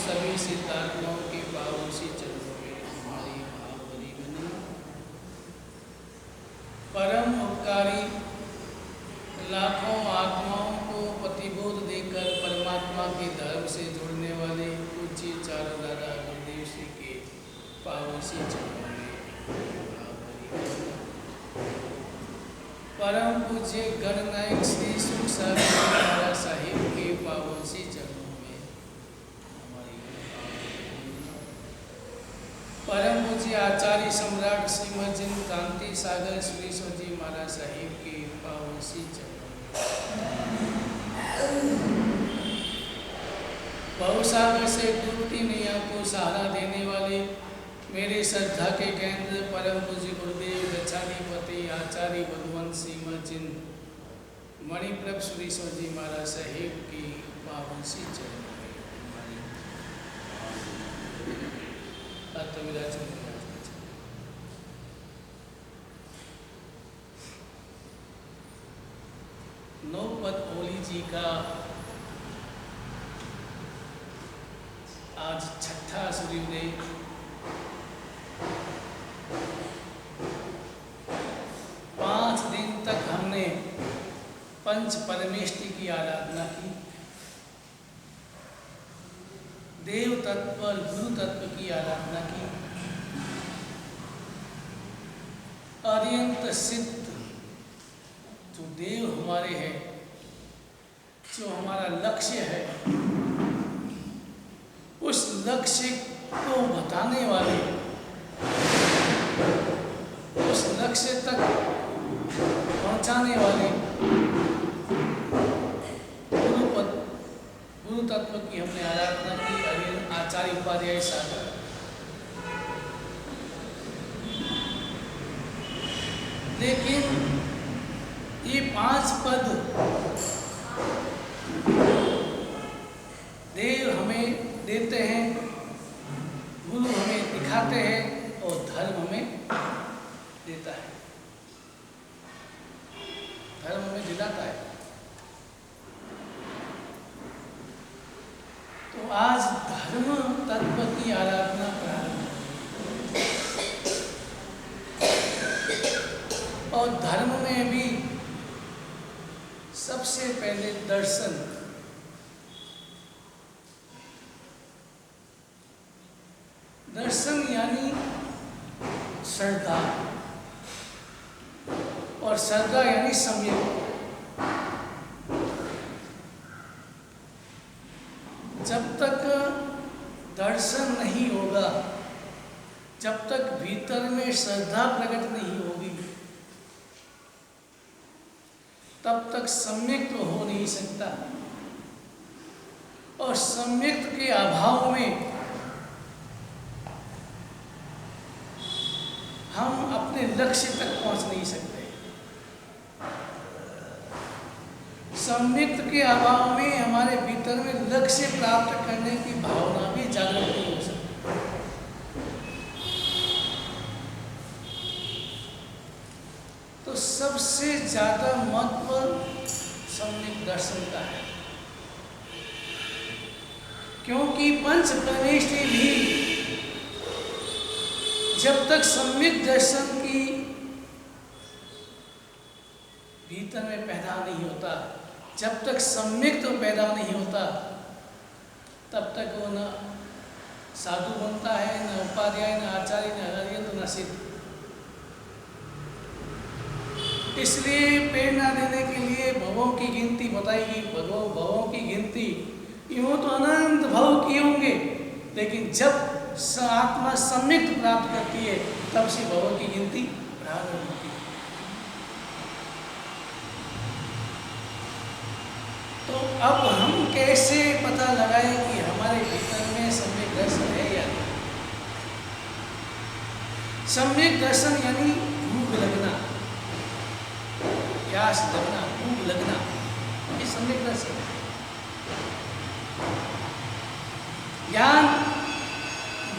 सभी सिद्धात्माओं के पावन सी चरणों में हमारी भावभरी बनी। परम उपकारी लाखों आत्माओं को प्रतिबोध देकर परमात्मा के धर्म से जुड़ने वाले पूज्य चारों दादा गुरुदेव श्री के पावन सी चरणों में भावभरी बनी। परम पूज्य गणनायक श्री सुख महाराज साहिब के पावन सी चरणों में हमारी परम पूज्य आचार्य सम्राट श्रीमद जिन कांति सागर श्री जी महाराज साहिब के पावन सी चरणों में बहुसागर से डूबती नैया को सहारा देने वाले मेरे श्रद्धा के केंद्र परम पूज्य गुरुदेव दक्षाधिपति आचार्य भगवंत श्रीमद जिन मणिप्रभ श्री जी महाराज साहिब की पावन सी चरणों में नौपत ओली जी का आज छठा सूर्योदय। 5 दिन तक हमने पंच परमेष्टि की आराधना की, देव तत्व और गुरु तत्व की आराधना की। अत्यंत सिद्ध जो देव हमारे हैं, जो हमारा लक्ष्य है, उस लक्ष्य को बताने वाले, उस लक्ष्य तक पहुंचाने वाले गुरु तत्व की हमने आराधना की। आचार्य उपाध्याय सागर लेकिन ये 5 पद देव हमें देते हैं, गुरु हमें दिखाते हैं और धर्म हमें देता है, धर्म हमें दिलाता है। तो आज धर्म तत्व की आराधना प्रारंभ और धर्म में भी सबसे पहले दर्शन। दर्शन यानी श्रद्धा और श्रद्धा यानी संयम। जब तक दर्शन नहीं होगा, जब तक भीतर में श्रद्धा प्रकट नहीं होगी, तब तक सम्यक तो हो नहीं सकता। और सम्यक के अभाव में हम अपने लक्ष्य तक पहुंच नहीं सकते। सम्यक के अभाव में हमारे भीतर में लक्ष्य प्राप्त करने की भावना भी जागृत नहीं हो सकती। तो सबसे ज्यादा महत्व सम्यक दर्शन का है, क्योंकि पंच परमेष्टि भी जब तक सम्यक दर्शन की भीतर में पैदा नहीं होता, जब तक सम्यक तो पैदा नहीं होता, तब तक वो न साधु बनता है, न उपाध्याय, न आचार्य, न अरिहंत, न सिद्ध। इसलिए प्रेरणा देने के लिए भवों की गिनती बताई गई। भवों की गिनती यूं तो अनंत भव किए होंगे, लेकिन जब आत्मा सम्यक प्राप्त करती है तब से भवों की गिनती प्रारंभ होती है। तो अब हम कैसे पता लगाएं कि हमारे भीतर में सम्यक दर्शन है या नहीं? सम्यक दर्शन यानी भूख लगना, प्यास लगना, भूख लगना, ये सम्यक दर्शन है।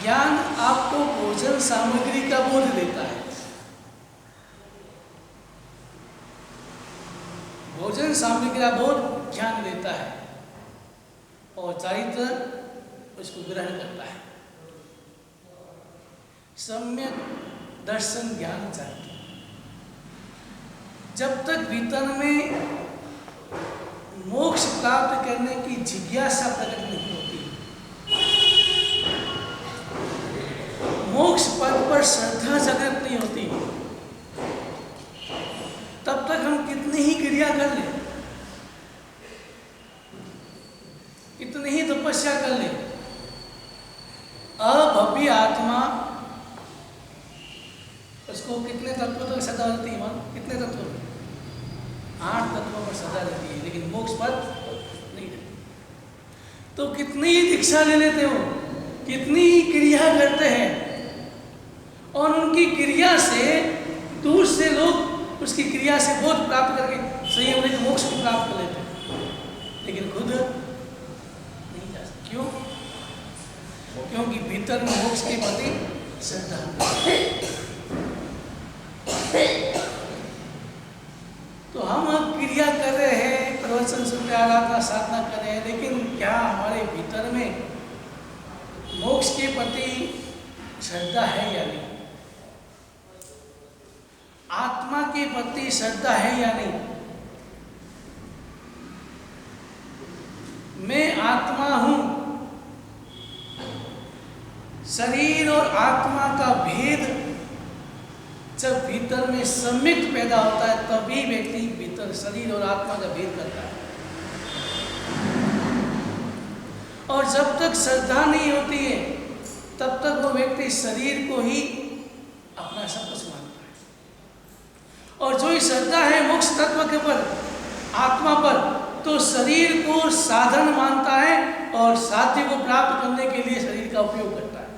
ज्ञान आपको भोजन सामग्री का बोध देता है। भोजन सामग्री का बोध ज्ञान देता है और चारित्र उसको ग्रहण करता है। सम्यक दर्शन ज्ञान चाहिए। जब तक भीतर में मोक्ष प्राप्त करने की जिज्ञासा प्रकट नहीं होती, मोक्ष पद पर श्रद्धा जागृत नहीं होती, तब तक हम कितनी ही क्रिया कर लें, कितनी ही तपस्या कर लें, अभव्य आत्मा उसको कितने तत्वों तक सदा रहती है? कितने तत्वों? 8 तत्वों पर सदा रहती है, लेकिन मोक्ष पद नहीं रहती। तो कितनी ही दीक्षा ले लेते हो, कितनी ही क्रिया करते हैं, और उनकी क्रिया से दूर से लोग उसकी क्रिया से बोध प्राप्त करके सही होने के मोक्ष को प्राप्त कर लेते हैं, लेकिन खुद नहीं जा सकते। क्यों? क्योंकि भीतर में मोक्ष के प्रति श्रद्धा। तो हम अब क्रिया कर रहे हैं, प्रवचन सुन रहे, आराधना साधना कर रहे हैं, लेकिन क्या हमारे भीतर में मोक्ष के प्रति श्रद्धा है या नहीं? आत्मा के प्रति श्रद्धा है या नहीं? मैं आत्मा हूं। शरीर और आत्मा का भेद जब भीतर में सम्यक पैदा होता है, तभी व्यक्ति भीतर शरीर और आत्मा का भेद करता है। और जब तक श्रद्धा नहीं होती है, तब तक वो व्यक्ति शरीर को ही अपना सब कुछ मानता है। और जो ही श्रद्धा है मोक्ष तत्व के पर, आत्मा पर, तो शरीर को साधन मानता है और साध्य को प्राप्त करने के लिए शरीर का उपयोग करता है।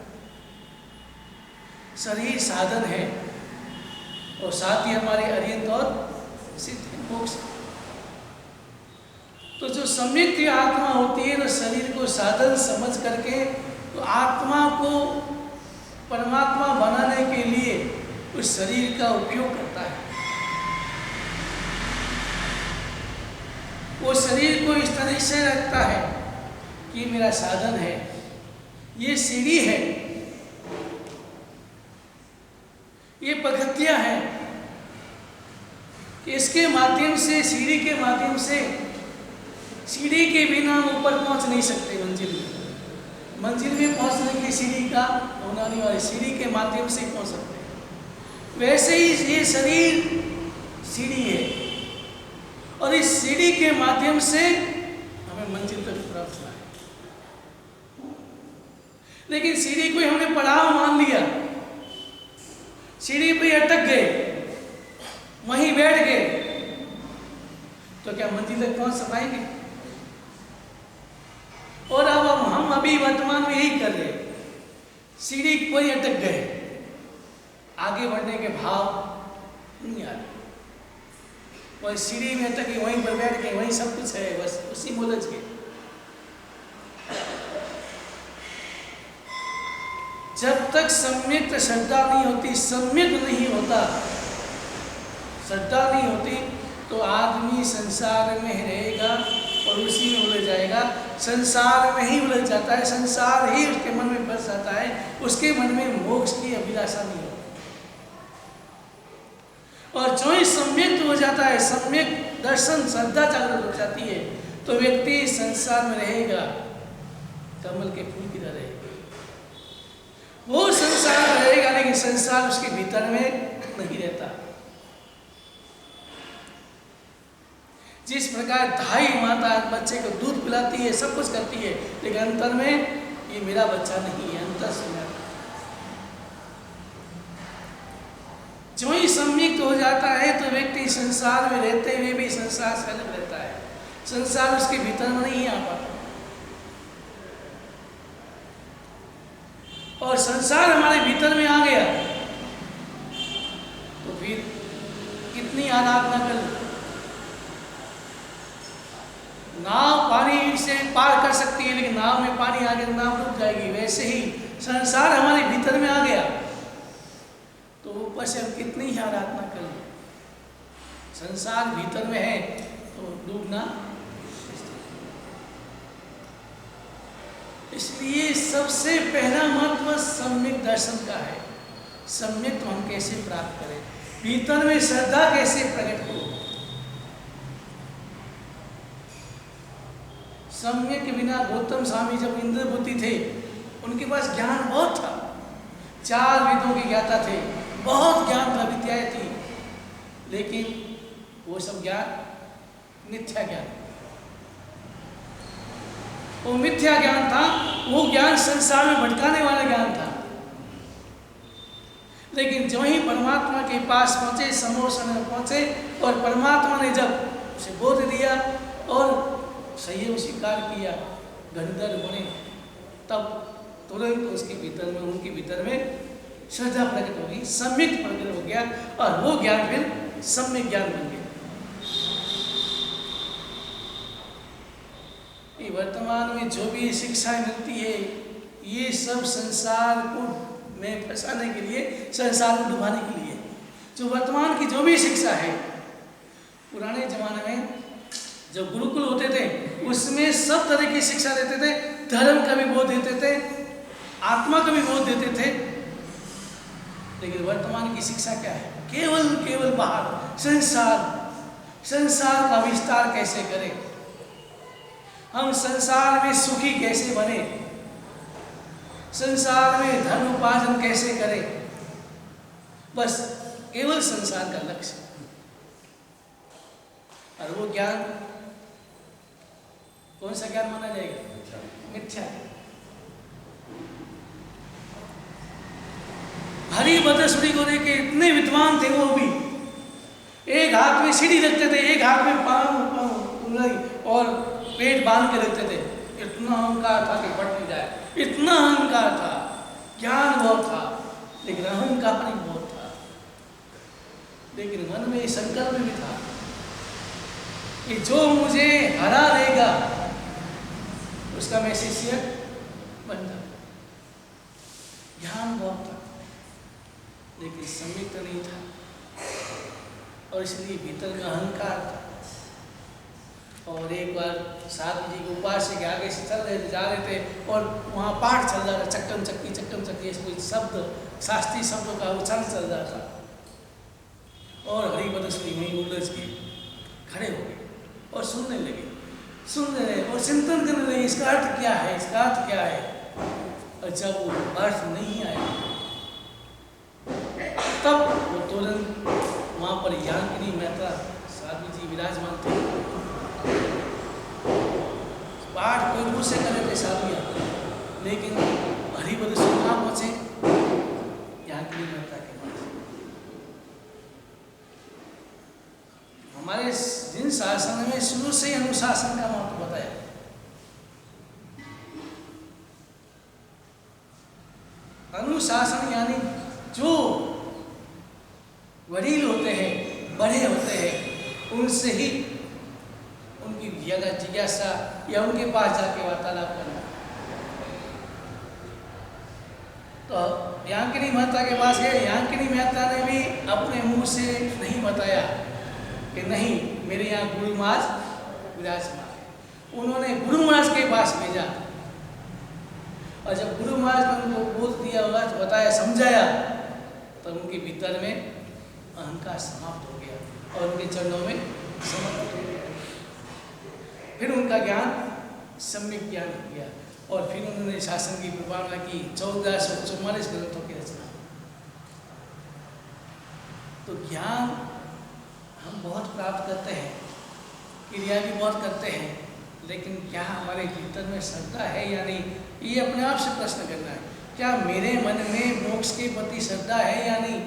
शरीर साधन है और साथ ही हमारे अर्यंत और सिद्ध मोक्ष। तो जो सम्यक आत्मा होती है, तो शरीर को साधन समझ करके तो आत्मा को परमात्मा बनाने के लिए उस शरीर का उपयोग करता है। वो शरीर को इस तरह से रखता है कि मेरा साधन है, ये सीढ़ी है, ये पगथियां हैं, इसके माध्यम से, सीढ़ी के माध्यम से, सीढ़ी के बिना ऊपर पहुंच नहीं सकते मंजिल में। मंजिल में पहुंचने के लिए सीढ़ी का होना नहीं, वाली सीढ़ी के माध्यम से पहुंच सकते हैं। वैसे ही ये शरीर सीढ़ी है और इस सीढ़ी के माध्यम से हमें मंजिल तक प्राप्त होना है। लेकिन सीढ़ी को हमने पड़ाव मान लिया, सीढ़ी पे अटक गए, वहीं बैठ गए, तो क्या मंजिल तक पहुंच पाएंगे? और अब हम अभी वर्तमान में यही कर रहे हैं, सीढ़ी कोई अटक गए, आगे बढ़ने के भाव नहीं आ रहे, वही सीढ़ी में अटक गए, वहीं पर बैठ गए, वहीं सब कुछ है, बस उसी में उलझ गए। जब तक सम्यक श्रद्धा नहीं होती, सम्यक नहीं होता, श्रद्धा नहीं होती, तो आदमी संसार में रहेगा और उसी में उलझ जाएगा। संसार में ही उलझ जाता है, संसार ही उसके मन में बस जाता है, उसके मन में मोक्ष की अभिलाषा नहीं होती। और जो ही सम्यक हो जाता है, सम्यक दर्शन श्रद्धा जागृत हो जाती है, तो व्यक्ति संसार में रहेगा कमल के फूल की तरह रहेगा। वो संसार रहेगा, लेकिन संसार उसके भीतर में नहीं रहता। जिस प्रकार धाई माता बच्चे को दूध पिलाती है, सब कुछ करती है, लेकिन अंतर में ये मेरा बच्चा नहीं है, अंतर से मैं। जो ही सम्यक्त हो जाता है, तो व्यक्ति संसार में रहते हुए भी संसार से अलग रहता है, संसार उसके भीतर में नहीं आ पाता। और संसार हमारे भीतर में आ गया तो फिर कितनी आराधना कर लो, नाव पानी से पार कर सकती है, लेकिन नाव में पानी आ गया तो नाव डूब जाएगी। वैसे ही संसार हमारे भीतर में आ गया तो ऊपर से हम कितनी ही आराधना कर लें, संसार भीतर में है तो डूबना। इसलिए सबसे पहला महत्व सम्यक दर्शन का है। सम्यक तो हम कैसे प्राप्त करें, भीतर में श्रद्धा कैसे प्रकट हो। सम्यक के बिना गौतम स्वामी जब इंद्रभूति थे, उनके पास ज्ञान बहुत था, 4 वेदों के ज्ञाता थे, बहुत ज्ञान था, विद्याएं थी, लेकिन वो सब ज्ञान मिथ्या ज्ञान, वो मिथ्या ज्ञान था, वो ज्ञान संसार में भटकाने वाला ज्ञान था। लेकिन जो ही परमात्मा के पास पहुंचे, समोसन में पहुंचे, और परमात्मा ने जब उसे बोध दिया और संयम स्वीकार किया, गणधर बने, तब तुरंत उसके भीतर में, उनके भीतर में श्रद्धा प्रकट होगी, सम्यक प्रकट हो गया, और वो ज्ञान फिर सम्यक ज्ञान बन गया। ये वर्तमान में जो भी शिक्षा मिलती है, ये सब संसार को में फंसाने के लिए, संसार को डुबाने के लिए। जो वर्तमान की जो भी शिक्षा है, पुराने जमाने में जब गुरुकुल होते थे, उसमें सब तरह की शिक्षा देते थे, धर्म का भी बोध देते थे, आत्मा का भी बोध देते थे। लेकिन वर्तमान की शिक्षा क्या है? केवल बाहर संसार का विस्तार कैसे करें, हम संसार में सुखी कैसे बने, संसार में धन उपार्जन कैसे करें, बस केवल संसार का लक्ष्य। और वो ज्ञान कौन सा ज्ञान माना जाएगा? मिथ्या। हरिभद्र सूरी को देखे इतने विद्वान थे, वो भी एक हाथ में सीढ़ी रखते थे, एक हाथ में पाँव और पेट बांध के रखते थे। इतना अहंकार था कि बढ़ नहीं जाए, इतना अहंकार था, ज्ञान बहुत था, लेकिन अहंकार नहीं बहुत था। लेकिन मन में संकल्प भी था कि जो मुझे हरा देगा उसका मैं शिष्य बन जाऊं। ज्ञान बहुत था, लेकिन सम्यक नहीं था, और इसलिए भीतर में अहंकार था। और एक बार साधु जी को उपास के आगे से जा रहे थे, और वहाँ पाठ चल रहा था, चक्कम चक्की ऐसे कोई शब्द, शास्त्रीय शब्दों का उच्चारण चल रहा था। और हरिभद्र सूरी वहीं उलझ के खड़े हो गए और सुनने लगे, सुन रहे और चिंतन करने लगे, इसका अर्थ क्या है, इसका अर्थ क्या है। और जब वो अर्थ नहीं आया, तब वो तुरंत वहाँ पर याकिनी मेहता साधु जी विराजमान थे। पाठ कोई दूर से कर रहे थे साधु, लेकिन हरिभद्र सूरी कहाँ पहुँचे? याकिनी मेहता के पास। हमारे जिन शासन में शुरू से ही अनुशासन का महत्व बताया, अनुशासन यानी जो वडील होते हैं, बड़े होते हैं, उनसे ही उनकी जिज्ञासा या उनके पास जाके वार्तालाप करना। तो याकिनी मेहता के पास गए, याकिनी मेहता ने भी अपने मुंह से नहीं बताया कि नहीं मेरे यहाँ गुरु महाराज विराजमान है। उन्होंने गुरु महाराज के पास भेजा, और जब गुरु महाराज ने उनको बोल दिया, बताया, समझाया, तब उनके भीतर में अहंकार समाप्त हो गया और उनके चरणों में समर्पित हो गया। फिर उनका ज्ञान सम्यक ज्ञान हो गया, और फिर उन्होंने शासन की प्रवानना की, 1444 ग्रंथों की रचना। तो ज्ञान हम बहुत प्राप्त करते हैं, क्रिया भी बहुत करते हैं, लेकिन क्या हमारे भीतर में श्रद्धा है या नहीं, ये अपने आप से प्रश्न करना है। क्या मेरे मन में मोक्ष के प्रति श्रद्धा है या नहीं?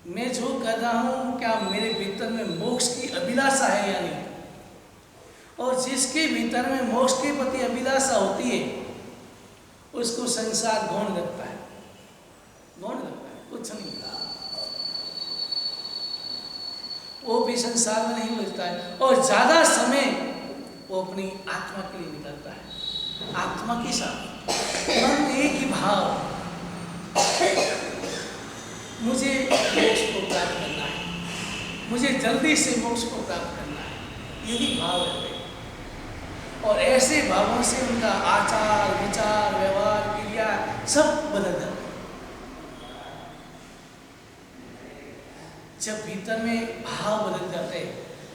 मैं जो कर रहा हूँ, क्या मेरे भीतर में मोक्ष की अभिलाषा है या नहीं? और जिसके भीतर में मोक्ष के प्रति अभिलाषा होती है, उसको संसार गौण लगता है, कुछ नहीं। वो भी संसार में नहीं उलझता है, और ज्यादा समय वो अपनी आत्मा के लिए निकलता है, आत्मा के साथ। मन एक ही भाव, मुझे मोक्ष को प्राप्त करना है, मुझे जल्दी से मोक्ष को प्राप्त करना है, यही भाव है। और ऐसे भावों से उनका आचार विचार व्यवहार क्रिया सब बदल जाता है। जब भीतर में भाव बदल जाते हैं,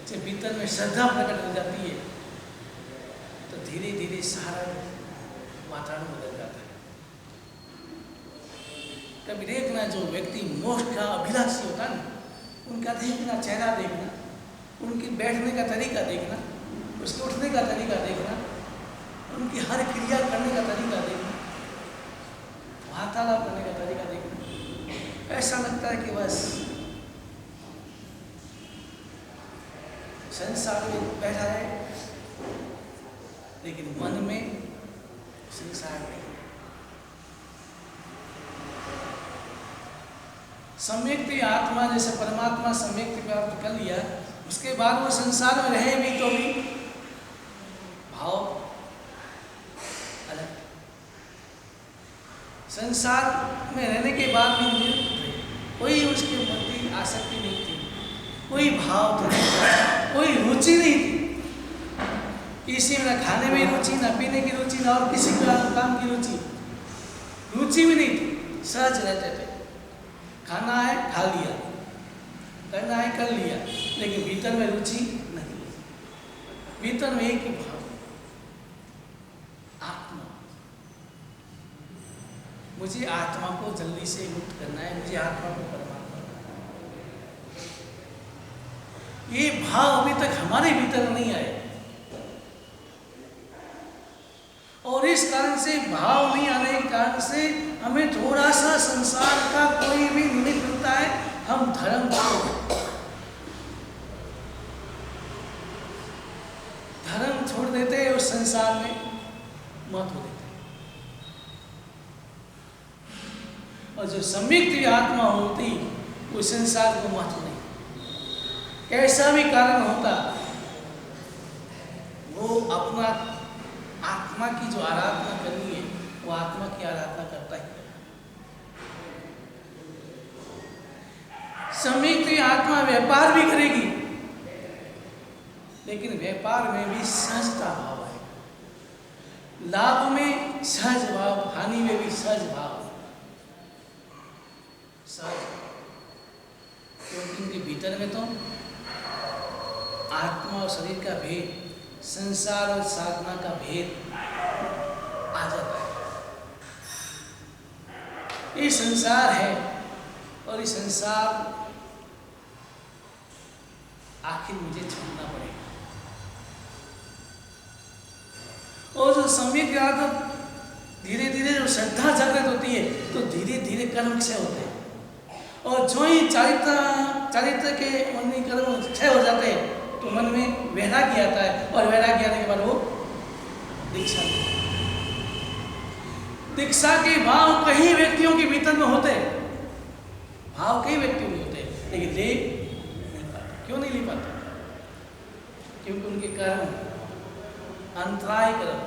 जब भीतर में श्रद्धा प्रकट हो जाती है, तो धीरे धीरे सारा वातावरण बदल जाता है। कभी देखना, जो व्यक्ति मोक्ष का अभिलाषी होता है ना, उनका देखना, चेहरा देखना, उनके बैठने का तरीका देखना, उसके उठने का तरीका देखना, उनकी हर क्रिया करने का तरीका देखना, वार्तालाप करने का तरीका देखना, ऐसा लगता है कि बस संसार में बैठा है, लेकिन मन में संसार नहीं। सम्यक्ति आत्मा, जैसे परमात्मा सम्यक्ति प्राप्त कर लिया, उसके बाद वो संसार में रहे भी तो भी भाव अलग। संसार में रहने के बाद भी निरुक्त थे, कोई उसके प्रति आसक्ति नहीं थी, कोई भाव तो नहीं था, कोई रुचि नहीं थी, किसी में ना खाने में रुचि, ना पीने की रुचि, ना और किसी काम की रुचि भी नहीं थी। सहज रहते थे, खाना है खा लिया, करना है कर लिया, लेकिन भीतर में रुचि नहीं। भीतर में एक ही भाव, आत्मा। मुझे आत्मा को जल्दी से मुक्त करना है, मुझे आत्मा को परमात्मा करना है। ये भाव अभी तक हमारे भीतर नहीं आए, और इस कारण से, भाव नहीं आने के कारण से, हमें थोड़ा सा संसार का कोई भी निमित्त मिलता है, हम धर्म छोड़ देते हैं, उस संसार में मत हो देते हैं। और जो सम्यक्ति आत्मा होती, वो संसार को मत नहीं, कैसा भी कारण होता, वो अपना आत्मा की जो आराधना करनी है, वो आत्मा की आराधना करता ही। सम्यक्ति आत्मा व्यापार भी करेगी, लेकिन व्यापार में भी सहजता भाव है, लाभ में सहज भाव, हानि में भी सहज भाव, सहज। क्योंकि उनके भीतर में तो आत्मा और शरीर का भेद, संसार और साधना का भेद आ जाता है। ये संसार है, और ये संसार आखिर मुझे छोड़ना पड़ेगा। और जो सम्यक आदत, धीरे धीरे जो श्रद्धा जागृत होती है, तो धीरे धीरे कर्म क्षय होते हैं, और जो ही चारित्र के मन कर्म क्षय हो जाते हैं, तो मन में वैराग्य आता है, और वैराग्य आने के बाद वो दीक्षा लेते हैं। दीक्षा के भाव कई व्यक्तियों के भीतर में होते हैं, भाव कई व्यक्तियों में होते हैं, लेकिन ले नहीं पाते। क्यों नहीं ले पाते? क्योंकि उनके कर्म अंतराय कर्म,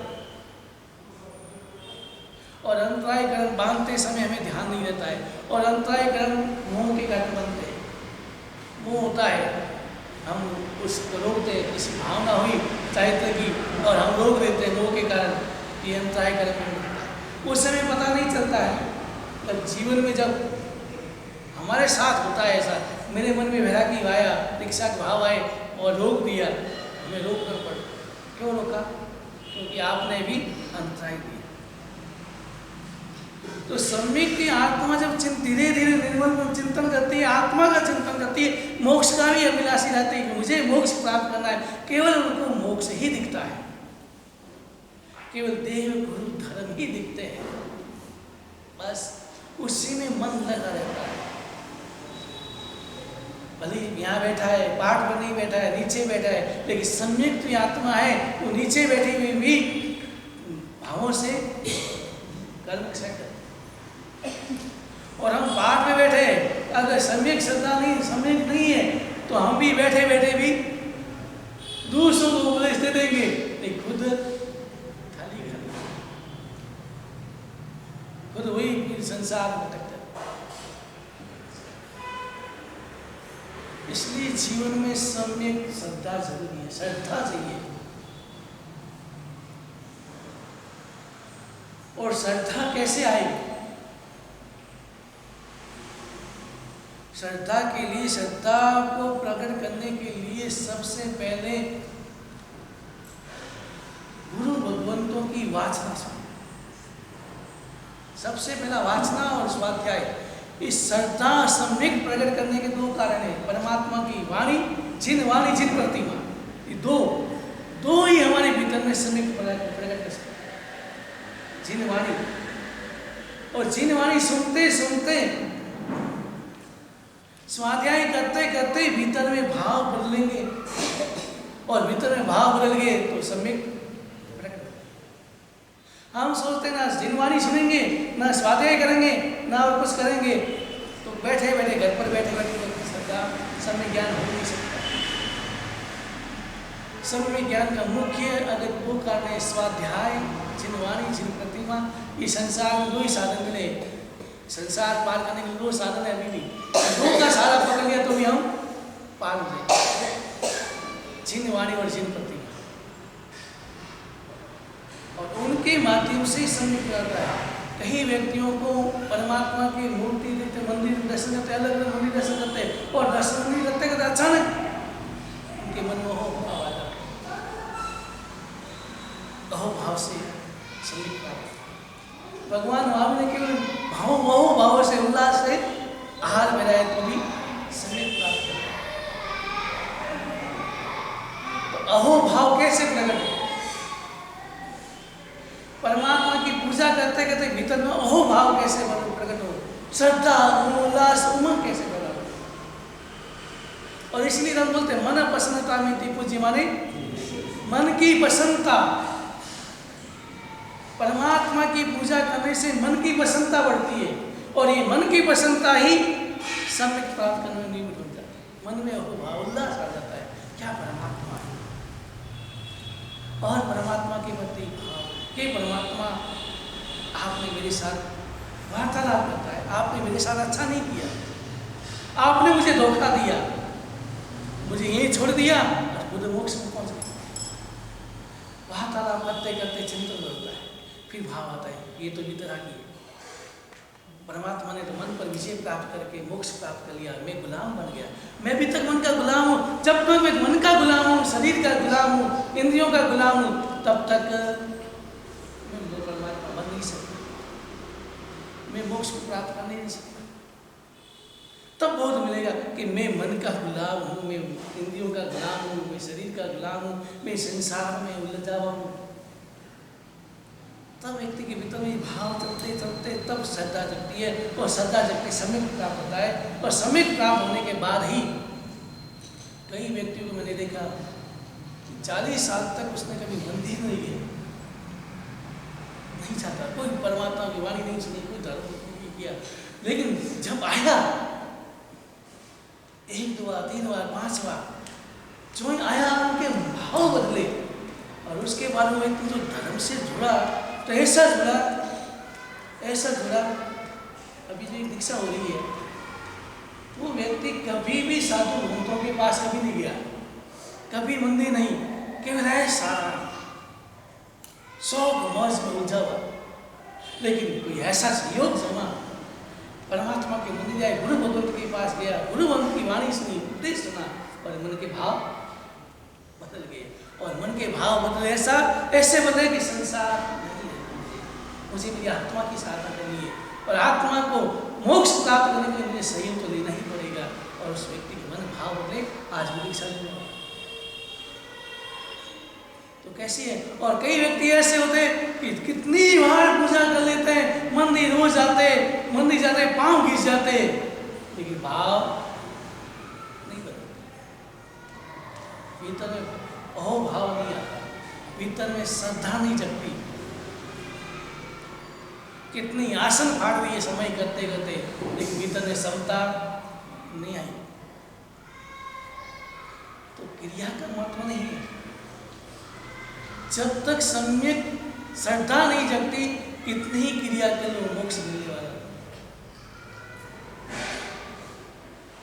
और अंतराय कर्म बांधते समय हमें ध्यान नहीं रहता है, और अंतराय कर्म मोह के कारण बनते हैं। मोह होता है, हम उसको रोकते हैं, किसी भावना हुई चारित्र की, और हम रोक देते हैं मोह के कारण, ये अंतराय कर्म में होता है। उस समय पता नहीं चलता है, तब जीवन में जब हमारे साथ होता है ऐसा, मेरे मन में वैराग्य आया, दीक्षा के भाव आए, और रोक दिया, हमें रोक कर पड़ा। क्यों रोका? क्योंकि आपने भी अंतराय दिया। तो सम्यक की आत्मा जब धीरे धीरे निर्मल चिंतन करती है, आत्मा का चिंतन करती है, मोक्ष का भी अभिलाषी रहती है कि मुझे मोक्ष प्राप्त करना है, केवल उनको मोक्ष ही दिखता है, केवल देह गुरु धर्म ही दिखते हैं, बस उसी में मन लगा रहता है। भले यहाँ बैठा है, पाठ पर नहीं बैठा है, नीचे बैठा है, लेकिन सम्यक की आत्मा है, वो नीचे बैठी हुई भी भावों से कर्म क्षय करते। और हम पाठ में बैठे, अगर सम्यक श्रद्धा नहीं, सम्यक नहीं है, तो हम भी बैठे बैठे भी दूसरों को उपदेश दे देंगे, लेकिन खुद खाली खुद वही संसार में भटकता है। इसलिए जीवन में सम्यक श्रद्धा जरूरी है, श्रद्धा चाहिए। और श्रद्धा कैसे आएगी? श्रद्धा के लिए, श्रद्धा को प्रकट करने के लिए सबसे पहले गुरु भगवंतों की वासना सुनो। सबसे पहला वासना और स्वाध्याय। इस श्रद्धा सम्यक प्रकट करने के दो कारण हैं। परमात्मा की वाणी, जिन वाणी जिन प्रतिमा, ये दो ही हमारे भीतर में सम्यक प्रकट कर सकते हैं। जिन वाणी, और जिन वाणी सुनते सुनते, स्वाध्याय करते करते भीतर में भाव बदलेंगे, और भीतर में भाव बदल गए तो सम्यक। हम सोचते ना जिनवाणी सुनेंगे, ना स्वाध्याय करेंगे, ना और कुछ करेंगे, तो बैठे बैठे घर पर बैठे बैठे श्रद्धा सम्यक ज्ञान हो नहीं सकता। सम्यक ज्ञान का मुख्य अगर वो कारण है स्वाध्याय, जिनवाणी जिन प्रतिमा। ये संसार में दो ही साधन मिले, संसार पार करने के दो साधन है। अभी भी दो का सारा पकड़ लिया तो भी हम पार हो जाए, जिनवाणी और जिन प्रतिमा। और उनके माध्यम से सम्यक करता है। कई व्यक्तियों को परमात्मा की मूर्ति देखते, मंदिर दर्शन करते, अलग अलग मंदिर दर्शन करते, और दर्शन नहीं करते करते अचानक उनके मन में अहोभाव आ जाता है। अहोभाव से सम्यक प्राप्त। भगवान वहां ने केवल भाव से, उल्लास से आहार में रहे तो भी सम्यक प्राप्त करते। तो अहोभाव कैसे प्रकट हो? परमात्मा की पूजा करते करते भीतर में अहोभाव कैसे प्रकट हो? श्रद्धा, उल्लास, उमंग कैसे पैदा हो? और इसलिए हम बोलते हैं मन प्रसन्नता में दीपू जी, माने मन की प्रसन्नता। परमात्मा की पूजा करने से मन की प्रसन्नता बढ़ती है, और ये मन की प्रसन्नता ही सम्यक प्राप्त करने में निमित्त हो जाती है। मन में अहोभाव, उल्लास आ जाता है, क्या परमात्मा है, और परमात्मा के प्रति भाव कि परमात्मा आपने मेरे साथ वार्तालाप करता है, आपने मेरे साथ अच्छा नहीं किया, आपने मुझे धोखा दिया, मुझे यही छोड़ दिया और खुद मोक्ष में पहुंच गया। वार्तालाप करते करते चिंतन होता है, फिर भाव आता है, ये तो वितरागी है। परमात्मा ने तो मन पर विजय प्राप्त करके मोक्ष प्राप्त कर लिया, मैं गुलाम बन गया। मैं भी तक मन का गुलाम हूँ। जब तक मैं मन का गुलाम हूँ, शरीर का गुलाम हूँ, इंद्रियों का गुलाम हूँ, तब तक मैं मोक्ष को प्राप्त कर नहीं सकता। तब बोध मिलेगा कि मैं मन का गुलाम हूँ, मैं इंद्रियों का गुलाम हूँ, मैं शरीर का गुलाम हूँ, मैं संसार में उलझा हुआ हूँ। तब व्यक्ति के भीतर में भाव चलते चलते तब श्रद्धा जगती है, और श्रद्धा जगती सम्यक प्राप्त होता है। और सम्यक प्राप्त होने के बाद ही कई व्यक्तियों को मैंने देखा 40 साल तक उसने कभी मंदिर नहीं गया, नहीं चाहता, कोई परमात्मा की वाणी नहीं सुनी, कोई धर्म नहीं किया, लेकिन जब आया 1 2 बार 3 बार 5 बार जो आया, उनके भाव बदले, और उसके बाद वो व्यक्ति जो धर्म से जुड़ा तो ऐसा जुड़ा। अभी जो एक दीक्षा हो रही है, वो व्यक्ति कभी भी साधु भक्तों के पास कभी नहीं गया, कभी मंदिर नहीं, केवल ऐसा शौक मौज में उलझा हुआ। लेकिन कोई ऐसा सहयोग जमा, परमात्मा के मंदिर जाए, गुरु भगवंत के पास गया, गुरु भगवंत की वाणी सुनी, उपदेश सुना, और मन के भाव बदल गए। और मन के भाव बदले ऐसे बदले कि संसार नहीं है, मुझे मेरी आत्मा की साधना करनी है, और आत्मा को मोक्ष प्राप्त करने के लिए मुझे सहयोग तो लेना ही पड़ेगा। और उस व्यक्ति के मन भाव बदले, आज भी दीक्षा लेना। तो कैसी है? और कई व्यक्ति ऐसे होते हैं कि कितनी बार पूजा कर लेते हैं, मंदिर हो जाते, मंदिर जाते पांव घिस जाते, लेकिन भाव नहीं बदलते, भीतर में अहोभाव नहीं आता, भीतर में श्रद्धा नहीं जगती। कितनी आसन फाड़ दिए समय करते करते, लेकिन भीतर में समता नहीं आई। तो क्रिया का महत्व नहीं है। जब तक सम्यक श्रद्धा नहीं जगती, कितनी ही क्रिया के लिए मोक्ष मिलने वाला।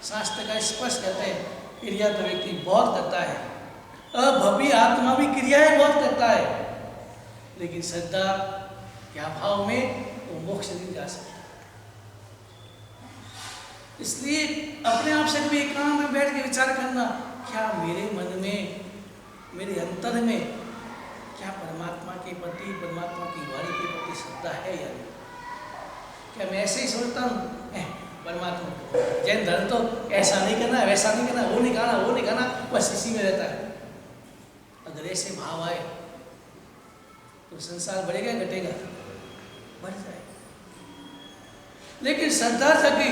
शास्त्र का स्पष्ट कहते हैं, क्रिया तो व्यक्ति बहुत करता है, अभवी आत्मा भी क्रियाएं बहुत करता है, लेकिन श्रद्धा क्या भाव में वो मोक्ष नहीं जा सकता। इसलिए अपने आप से कभी एकांत में बैठ के विचार करना, क्या मेरे मन में, मेरे अंतर में क्या परमात्मा के प्रति, परमात्मा की वाणी के प्रति श्रद्धा है या नहीं? क्या मैं ऐसे ही सोचता हूँ परमात्मा जैन धर्म तो ऐसा नहीं करना, वैसा नहीं करना, वो नहीं खाना, वो नहीं खाना, बस इसी में रहता है। अगर ऐसे भाव आए तो संसार बढ़ेगा घटेगा? बढ़ जाएगा। लेकिन श्रद्धा जगी,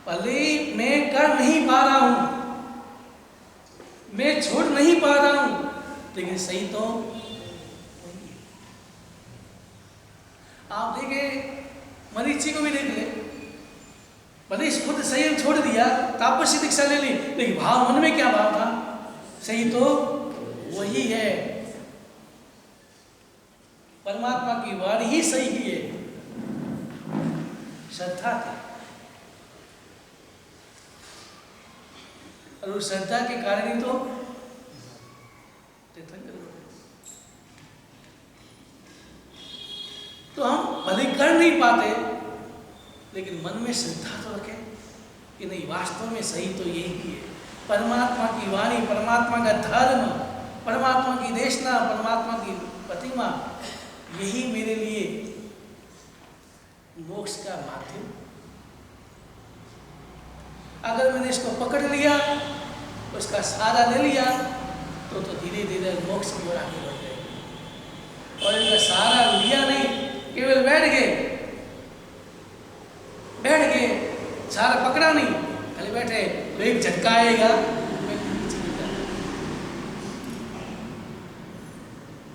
भले मैं कर नहीं पा रहा हूं, मैं छोड़ नहीं पा रहा हूं, लेकिन सही तो नहीं। आप देखें, मरीची को भी देख ले, भले खुद संयम छोड़ दिया, तापसी दीक्षा ले ली, लेकिन भाव मन में क्या भाव था? सही तो वही है, परमात्मा की वाणी ही सही है। श्रद्धा थी, और उस श्रद्धा के कारण ही तो हम भले कर नहीं पाते, लेकिन मन में श्रद्धा तो रखें कि नहीं, वास्तव में सही तो यही है। परमात्मा की वाणी, परमात्मा का धर्म, परमात्मा की देशना, परमात्मा की प्रतिमा, यही मेरे लिए मोक्ष का माध्यम। अगर मैंने इसको पकड़ लिया, उसका सहारा ले लिया, तो धीरे धीरे मोक्ष की ओर आगे बढ़ जाएगी। और इनका सहारा लिया नहीं, केवल बैठ गए, सहारा पकड़ा नहीं, खाली बैठे, तो एक झटका आएगा,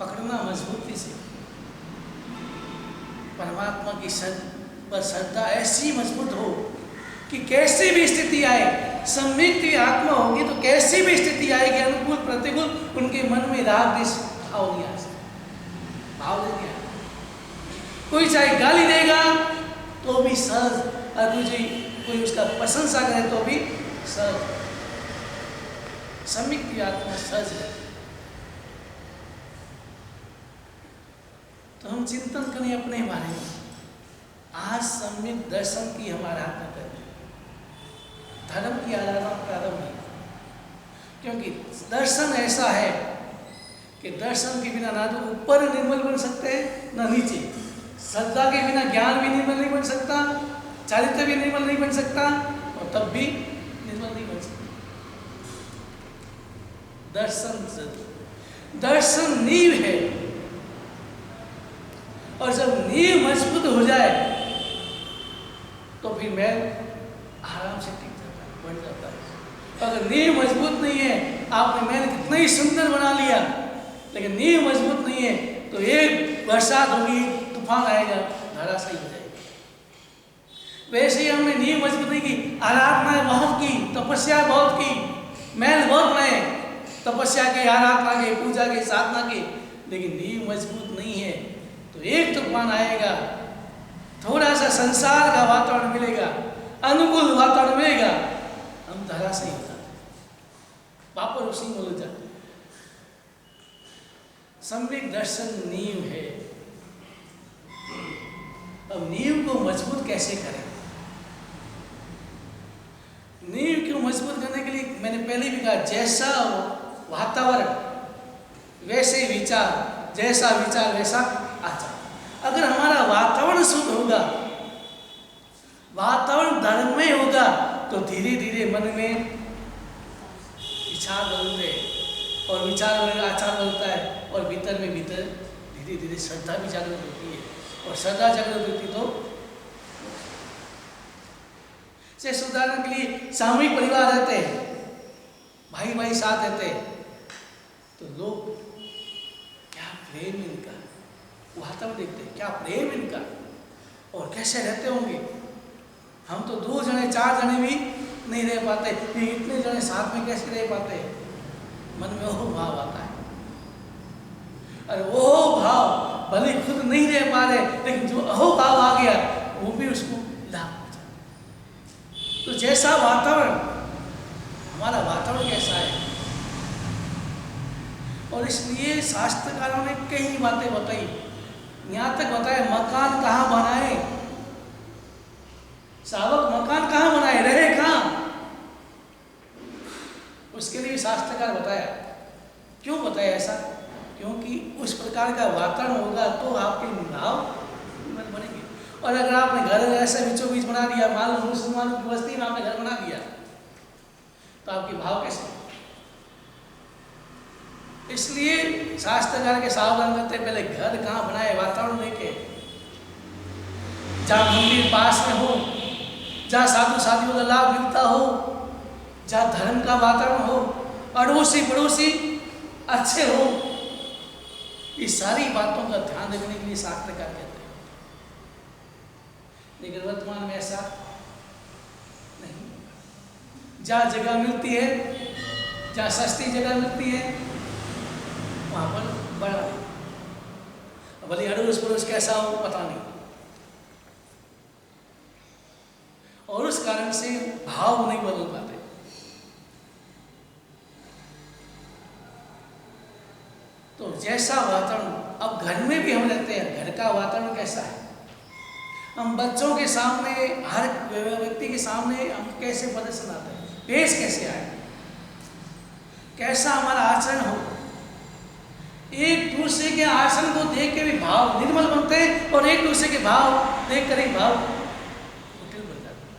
पकड़ना मजबूती से। परमात्मा की श्रद्धा ऐसी मजबूत हो कि कैसी भी स्थिति आए, सम्यक्त आत्मा होगी तो कैसी भी स्थिति आएगी, अनुकूल प्रतिकूल, उनके मन में राग द्वेष भाव नहीं आ सकता, भाव नहीं आएगा। कोई चाहे गाली देगा तो भी सहज, और कोई उसका प्रशंसा करे तो भी सहज, सम्यक्त आत्मा सहज है। तो हम चिंतन करें अपने बारे में। आज सम्यक दर्शन की हम आराधना करें, धर्म की आराधना प्रारंभ है, क्योंकि दर्शन ऐसा है कि दर्शन के बिना ना तो ऊपर निर्मल बन सकते हैं ना नीचे। श्रद्धा के बिना ज्ञान भी निर्मल नहीं बन सकता, चारित्र भी निर्मल नहीं बन सकता, और तब भी निर्मल नहीं बन सकता। दर्शन नींव है, और जब नींव मजबूत हो जाए तो फिर मैल आराम से टिक जाता है, बढ़ जाता है। अगर नींव मजबूत नहीं है, आपने मैल कितना ही सुंदर बना लिया, लेकिन नींव मजबूत नहीं है तो एक बरसात होगी, तूफान आएगा, धराशायी हो जाएगी। वैसे ही हमने नींव मजबूत नहीं की, आराधना बहुत की, तपस्या बहुत की, मैल बहुत बनाए, तपस्या के, आराधना के, पूजा के, साधना के, लेकिन नींव मजबूत नहीं है तो एक तूफान आएगा, थोड़ा सा संसार का वातावरण मिलेगा, अनुकूल वातावरण मिलेगा, हम धराशायी हो जाते, वापस उसी में उलझ जाते। सम्यक दर्शन नींव है। अब नींव को मजबूत कैसे करें? नींव को मजबूत करने के लिए मैंने पहले भी कहा, जैसा वातावरण वैसे विचार, जैसा विचार वैसा आचार। अगर हमारा वातावरण शुद्ध होगा, वातावरण धर्ममय होगा, तो धीरे धीरे मन में विचार बदलते हैं, और विचार बदलकर आचार बदलता है, और भीतर में भीतर धीरे धीरे श्रद्धा भी जागृत होती है, और श्रद्धा जागृत होती तो जैसे उदाहरण के लिए सामूहिक परिवार रहते हैं, भाई भाई साथ रहते हैं, तो लोग क्या प्रेम इनका, वातावरण देखते हैं, क्या प्रेम इनका, और कैसे रहते होंगे। हम तो 2 जने 4 जने भी नहीं रह पाते, ये इतने जने साथ में कैसे रह पाते हैं? मन में वो भाव आता है, और वो भाव भले खुद नहीं रह पा रहे, लेकिन जो अहो भाव आ गया वो भी उसको लाभ पहुंचा। तो जैसा वातावरण, हमारा वातावरण कैसा है, और इसलिए शास्त्रकारों ने कई बातें बताई यहाँ तक बताया मकान कहाँ बनाए, सावक मकान कहाँ बनाए, रहे कहाँ, उसके लिए शास्त्रकार बताया। क्यों बताया ऐसा? क्योंकि उस प्रकार का वातावरण होगा तो आपके भाव बनेंगे। और अगर आपने घर ऐसे बीचों बीच बना दिया, मान लो मुसलमानों की बस्ती में आपने घर बना दिया, तो आपके भाव कैसे? इसलिए शास्त्रकार के सावधान करते पहले घर कहाँ बनाए, वातावरण देखे, जहाँ मंदिर पास में हो, जहाँ साधु साधियों का लाभ मिलता हो, जहाँ धर्म का वातावरण हो, अड़ोसी पड़ोसी अच्छे हो, ये सारी बातों का ध्यान रखने के लिए शास्त्रकार कहते हैं। लेकिन वर्तमान में ऐसा नहीं। जहाँ जगह मिलती है, जहाँ सस्ती जगह मिलती है, वहाँ पर बड़ा नहीं। भले अड़ोस पड़ोस कैसा हो पता नहीं, और उस कारण से भाव नहीं बदल पाते। तो जैसा वातावरण, अब घर में भी हम रहते हैं, घर का वातावरण कैसा है, हम बच्चों के सामने, हर व्यक्ति के सामने हम कैसे प्रदर्शन आते हैं, पेश कैसे आए, कैसा हमारा आचरण हो। एक दूसरे के आचरण को देख के भी भाव निर्मल बनते हैं, और एक दूसरे के भाव देख कर ही भाव कुटिल बन जाते हैं।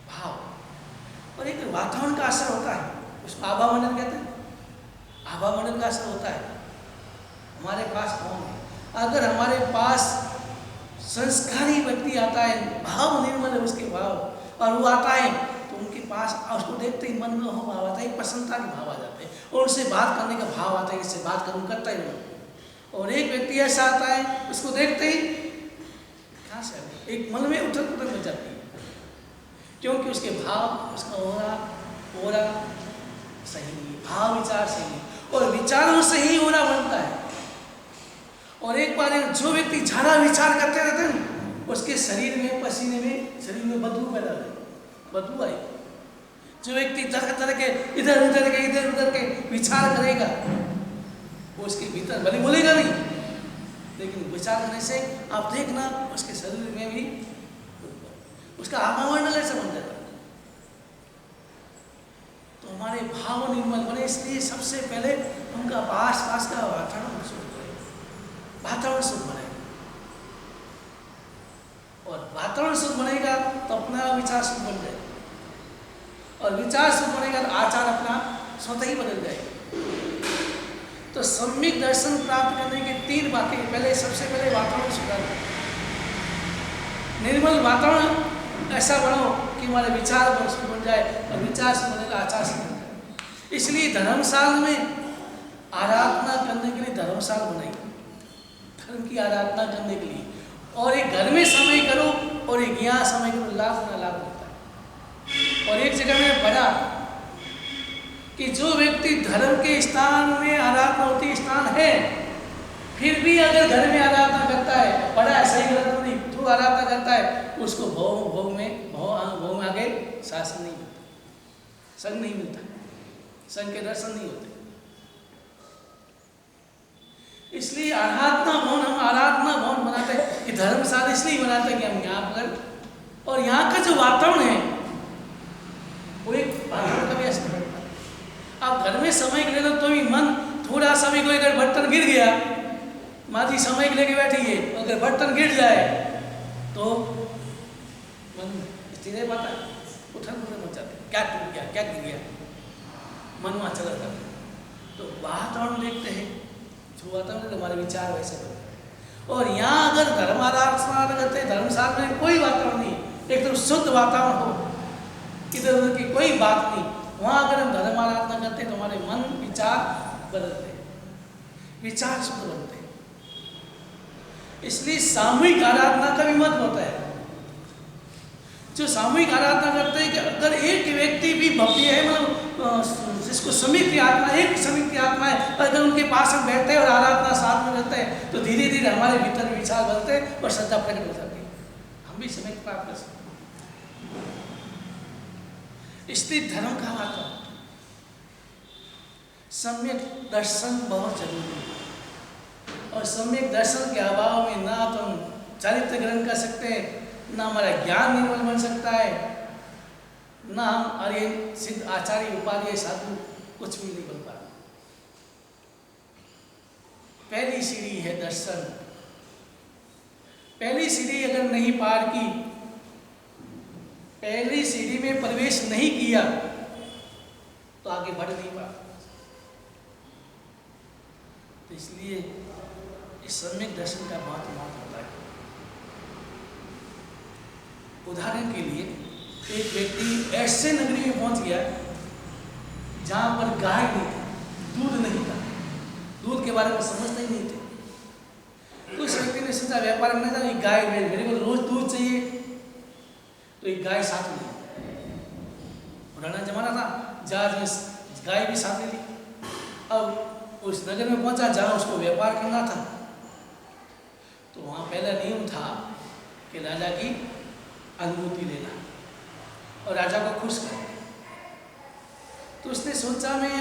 भाव और एक वातावरण का असर होता है, उसको आभामंडल कहते हैं। आभामंडल का असर होता है। हमारे पास कौन है? अगर हमारे पास संस्कारी व्यक्ति आता है, भाव निर्मल है उसके भाव, और वो आता है तो उनके पास उसको देखते ही मन में हो भाव आता है, प्रसन्नता के भाव आ जाते हैं, और उससे बात करने का भाव आता है, इससे बात करूँ करता ही नहीं। और एक व्यक्ति ऐसा आता है, उसको देखते ही कहाँ से आते, एक मन में उथल पुथल हो जाती है, क्योंकि उसके भाव, उसका ओरा सही नहीं, भाव विचार सही नहीं, और विचारों से ही ओरा बनता है। और एक बार जो व्यक्ति ज्यादा विचार करते रहते हैं, उसके शरीर में, पसीने में, शरीर में बदबू पैदा होती है, बदबू आई। जो व्यक्ति तरह तरह के इधर उधर के विचार करेगा, वो उसके भीतर भले बोलेगा नहीं, लेकिन विचार करने से आप देखना उसके शरीर में भी उसका आभामंडल ऐसा बन जाता है। तो हमारे भाव निर्मल बने, इसलिए सबसे पहले उनका आस पास का वातावरण शुद्ध बने, वातावरण शुद्ध बनेगा, और वातावरण शुद्ध बनेगा तो अपना विचार शुद्ध बन जाएगा, और विचार शुद्ध बनेगा तो आचार अपना स्वतः ही बदल जाएगा। तो सम्यक दर्शन प्राप्त करने की 3 बातें, पहले सबसे पहले वातावरण सुधारना, निर्मल वातावरण ऐसा बनाओ कि हमारे विचार बन जाए, और विचार से बनेगा आचार से बन जाए। इसलिए धर्मशाला में आराधना करने के लिए धर्मशाला बनाई, धर्म की आराधना करने के लिए, और एक घर में समय करो और एक यहाँ समय करो, लाभ ना लाभ होता है। और एक जगह में पढ़ा कि जो व्यक्ति धर्म के स्थान में आराधना होती स्थान है, फिर भी अगर घर में आराधना करता है, पढ़ा है सही गलत नहीं, जो आराधना करता है उसको भोग में आगे शासन नहीं मिलता, संग नहीं मिलता, संग के दर्शन नहीं होते। इसलिए आराधना भवन, हम आराधना भवन बनाते हैं कि धर्मशाला इसलिए बनाते हैं कि हम यहाँ पर, और यहाँ का जो वातावरण है वो एक वातावरण का भी असर पड़ता है। आप घर में समय के लिए तो भी मन थोड़ा सा भी, कोई अगर बर्तन गिर गया, माँ जी समय के लेके बैठी है, अगर बर्तन गिर जाए तो मन स्थिर नहीं पाता, उठन पुठन हो जाते, क्या टूट गया, क्या गिर गया, मन वहाँ चला जाता है। तो वातावरण देखते हैं, जो वातावरण हमारे विचार वैसे बनते। और यहाँ अगर धर्म आराधना करते हैं, धर्मशाला में कोई वातावरण नहीं, एकदम शुद्ध वातावरण हो, इधर उधर की कोई बात नहीं, वहाँ अगर हम धर्म आराधना करते हैं तो हमारे मन विचार बदलते हैं, विचार शुद्ध बनते हैं। इसलिए सामूहिक आराधना का भी महत्व होता है। जो सामूहिक आराधना करते हैं कि अगर एक व्यक्ति भी भव्य है, मतलब जिसको समिति आत्मा, एक समिति आत्मा है, अगर उनके पास हम बैठते हैं और आराधना साथ में करते हैं तो धीरे धीरे हमारे भीतर विचार बनते हैं और श्रद्धा प्रकट हो जाती है, हम भी समिति प्राप्त कर सकते हैं। इसलिए धर्म का वातावरण, सम्यक दर्शन बहुत जरूरी है। और सम्यक दर्शन के अभाव में ना तो हम चरित्र ग्रहण कर सकते हैं, ना हमारा ज्ञान निर्मल बन सकता है, ना हम अरे सिद्ध आचार्य उपाध्याय साधु कुछ भी नहीं बन पाता। पहली सीढ़ी है दर्शन। पहली सीढ़ी अगर नहीं पार की, पहली सीढ़ी में प्रवेश नहीं किया तो आगे बढ़ नहीं पा। तो इसलिए इस सम्यक दर्शन का बहुत महत्व होता है। उदाहरण के लिए एक व्यक्ति ऐसे नगरी में पहुंच गया जहां पर गाय नहीं था, दूध नहीं था, दूध के बारे में समझते ही नहीं थे। तो उस व्यक्ति ने सोचा व्यापार में था, गाय मेरे को रोज दूध चाहिए, तो एक गाय साथ में, पुराना जमाना था, जहाज में गाय भी साथ में ली। अब उस नगर में पहुंचा जहां उसको व्यापार करना था, तो वहां पहला नियम था कि राजा की अनुमति लेना और राजा को खुश करना। तो उसने सोचा मैं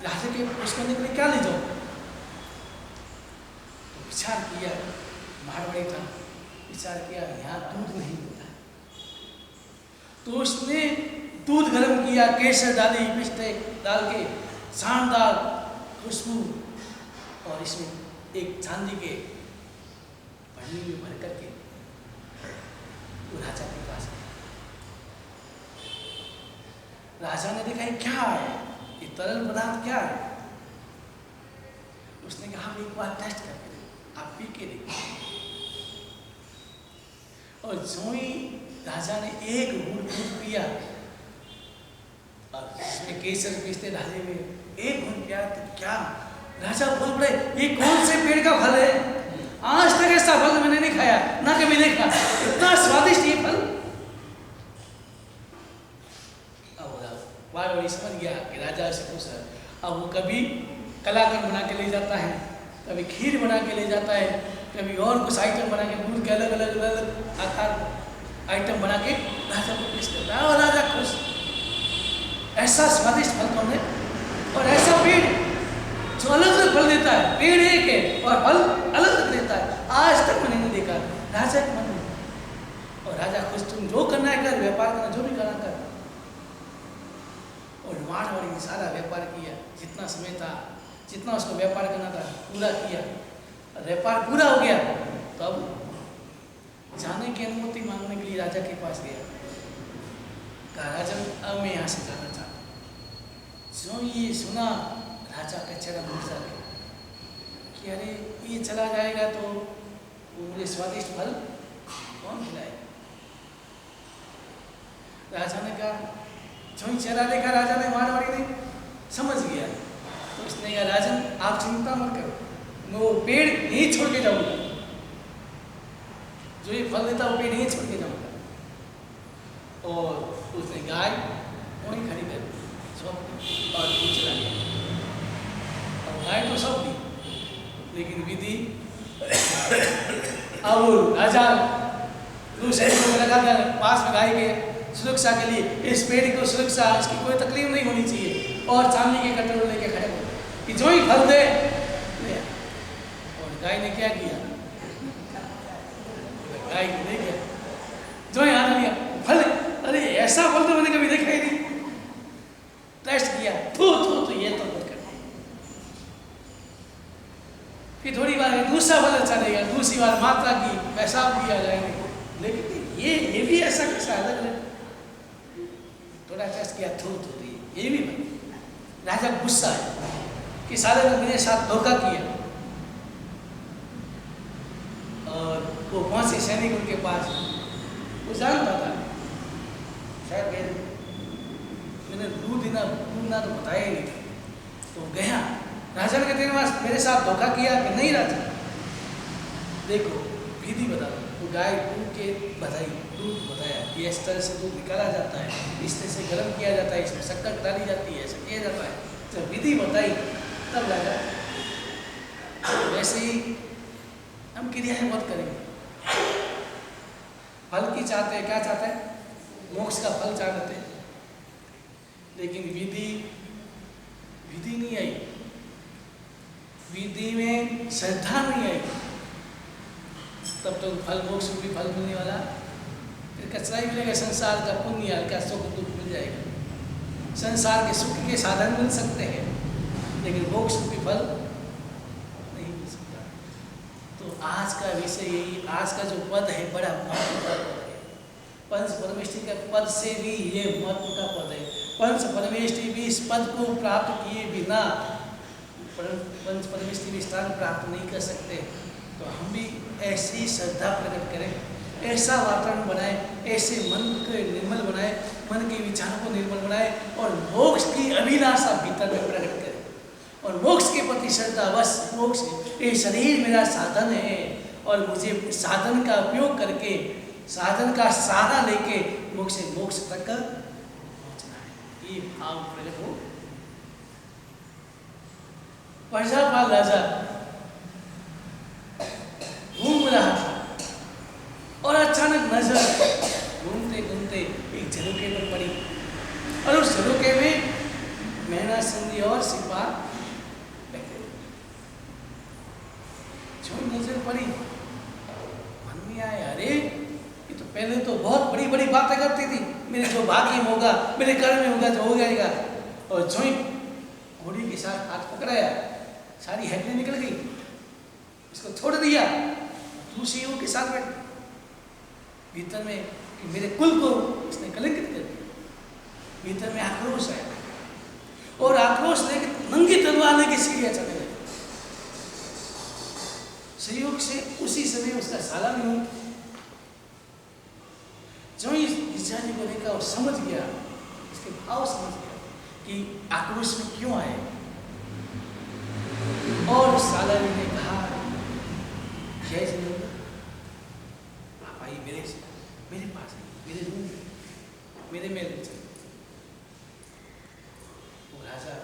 राजा के खुश करने के लिए क्या ले जाऊं। तो विचार किया, मारवाड़ी था, विचार किया यहाँ दूध नहीं मिलता है। तो उसने दूध गर्म किया, केसर डाली, पिस्ते डाल के, शानदार खुशबू, और इसमें एक चांदी के पन्नी में भर करके वो राजा के पास गया। राजा ने देखा ये क्या है, ये तरल पदार्थ क्या है। उसने कहा हम एक बार टेस्ट करके देखो, आप पी के देखो। और जो ही राजा ने एक घूंट दूध पिया और उसमें केसर पिस्ते डाले हुए एक घूंट पिया, तो क्या राजा बोल पड़े ये कौन से पेड़ का फल है, आज तक ऐसा फल मैंने नहीं खाया, ना कभी देखा, इतना स्वादिष्ट ये फल। वाह समझ गया कि राजा से खुश है। अब वो कभी कलाकंद बना के ले जाता है, कभी खीर बना के ले जाता है, कभी और कुछ आइटम बना के, दूध के अलग अलग अलग आकार आइटम बना के राजा को पेश करता है और राजा खुश। ऐसा स्वादिष्ट फल कौन है, और ऐसा पेड़ जो अलग अलग फल देता है, पेड़ एक है और फल अलग अलग देता है, आज तक मैंने नहीं देखा। राजा के मन में, और राजा खुश, तुम जो करना है कर, व्यापार करना जो भी करना कर। और मारवाड़ी ने सारा व्यापार किया, जितना समय था, जितना उसको व्यापार करना था पूरा किया। व्यापार पूरा हो गया तो अब जाने की अनुमति मांगने के लिए राजा के पास गया। कहा राजा अब मैं यहाँ से जाना चाहता हूँ। जो ये सुना राजा का चेहरा मुरझा गया कि अरे ये चला जाएगा तो वो मुझे स्वादिष्ट फल कौन खिलाएगा। राजा ने कहा, जो ही चेहरा देखा राजा ने, मारवाड़ी ने समझ गया। तो उसने कहा राजन आप चिंता मत करो, मैं वो पेड़ यहीं छोड़ के जाऊंगा, जो ये फल देता वो पेड़ यहीं छोड़ के जाऊंगा। और उसने गाय वहीं खड़ी कर सौंप दी और वो चला गया। और गाय तो सौंप दी, लेकिन विधि अब राजा दूसरे को लगा दिया पास में गाय के सुरक्षा के लिए, इस पेड़ को सुरक्षा, इसकी कोई तकलीफ नहीं होनी चाहिए, और चांदी के कटोरे लेके खड़े हो कि जो ही फल दे ले। और गाय ने क्या किया, गाय ने किया, जो ही हाथ लिया फल, अरे ऐसा फल तो मैंने कभी देखा ही नहीं। टेस्ट किया, तो ये तो मत कर। फिर थोड़ी बार दूसरा फल अच्छा रहेगा, दूसरी बार माता की पेशाब किया जाएगा, लेकिन ये भी ऐसा कैसा अलग है। थोड़ा टेस्ट किया, ये भी बन। राजा गुस्सा है कि साले ने मेरे साथ धोखा किया। और वो पहुंचे सैनिक उनके पास, वो जानता था शायद मैंने दूध ना तो बताया ही नहीं था। तो गया राजा ने कहते हैं मेरे साथ धोखा किया कि नहीं राजा, देखो विधि बता दो। तो गाय दूध के बताया कि इस तरह से दूध निकाला जाता है, इस तरह से गर्म किया जाता है, इसमें शक्कर डाली जाती है, ऐसा किया जाता है। जब विधि बताई तब राजा, वैसे ही हम क्रियाएं बहुत करेंगे। फल की चाहते हैं, क्या चाहते हैं, मोक्ष का फल चाहते हैं, लेकिन विधि नहीं आई। विधि में श्रद्धा नहीं आएगी तब तो फल मोक्ष भी फल मिलने वाला फिर कचरा ही मिलेगा। संसार का पुण्य हल्का सुख दुख मिल जाएगा। संसार के सुख के साधन मिल सकते हैं लेकिन मोक्ष भी फल नहीं मिल सकता। तो आज का विषय यही, आज का जो पद है बड़ा महत्व का पद है। पंच परमेष्टि के पद से भी ये महत्व का पद है। पंच परमेष्टि भी इस पद को प्राप्त किए बिना पंच परमेष्टि भी स्थान प्राप्त नहीं कर सकते। तो हम भी ऐसी श्रद्धा प्रकट करें, ऐसा वातावरण बनाए, ऐसे मन को निर्मल बनाए, मन के विचारों को निर्मल बनाए और मोक्ष की अभिलाषा भीतर में प्रकट करें और मोक्ष के प्रति श्रद्धा। बस मोक्ष, ये शरीर मेरा साधन है और मुझे साधन का उपयोग करके, साधन का सहारा लेके मोक्ष तक पहुंचना है। ये भाव प्रकट हो। प्रजापाल राजा घूम रहा था और अचानक नजर घूमते घूमते एक झरोखे पर पड़ी और उस झरोखे में मैना संधि और सिपा बैठे। जो नजर पड़ी मन में आया, अरे ये तो पहले तो बहुत बड़ी बड़ी बातें करती थी, मेरे जो भाग्य में होगा, मेरे कर्म में होगा तो हो जाएगा। और जो घोड़ी के साथ हाथ पकड़ाया, सारी हेडलाइन निकल गई, इसको छोड़ दिया, दूसरी युवक के साथ बैठ। भीतर में कि मेरे कुल को इसने कलंकित कर दिया। भीतर में आक्रोश है और आक्रोश लेके नंगी तलवार लेके सीढ़ियां चढ़ने लगे। संयोग से उसी समय उसका साला भी हो जो इस जाने को देखा और समझ गया, इसके भाव समझ गया कि आक्रोश में क्यों आए। और साला ने कहा, जय जिनेंद्र, आप आइए मेरे पास, मेरे रूम में, मेरे महल में चलिए। वो राजा